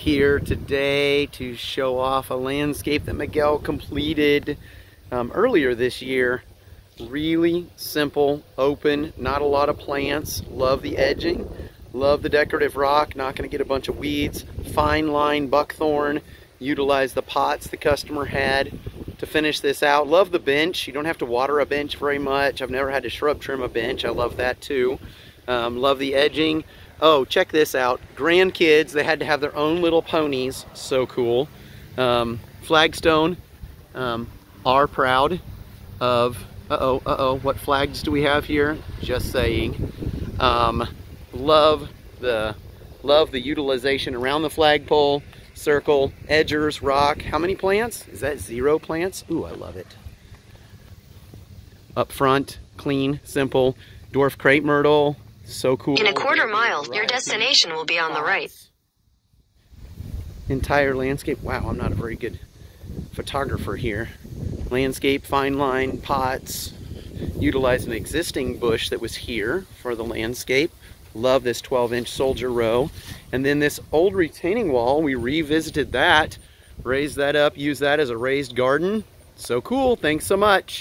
here today to show off a landscape that Miguel completed earlier this year. Really simple, open, not a lot of plants. Love the edging, love the decorative rock, not going to get a bunch of weeds. Fine line buckthorn, utilize the pots the customer had to finish this out. Love the bench. You don't have to water a bench very much. I've never had to shrub trim a bench. I love that too. Love the edging. Oh, check this out. Grandkids, they had to have their own little ponies. So cool. Flagstone are proud of, what flags do we have here? Just saying. Love the utilization around the flagpole, circle, edgers, rock. How many plants? Is that 0 plants? Ooh, I love it. Up front, clean, simple. Dwarf crepe myrtle. So cool. In a quarter mile, your destination will be on the right. Entire landscape. Wow, I'm not a very good photographer here. Landscape, fine line, pots. Utilize an existing bush that was here for the landscape. Love this 12-inch soldier row. And then this old retaining wall, we revisited that, raised that up, used that as a raised garden. So cool. Thanks so much.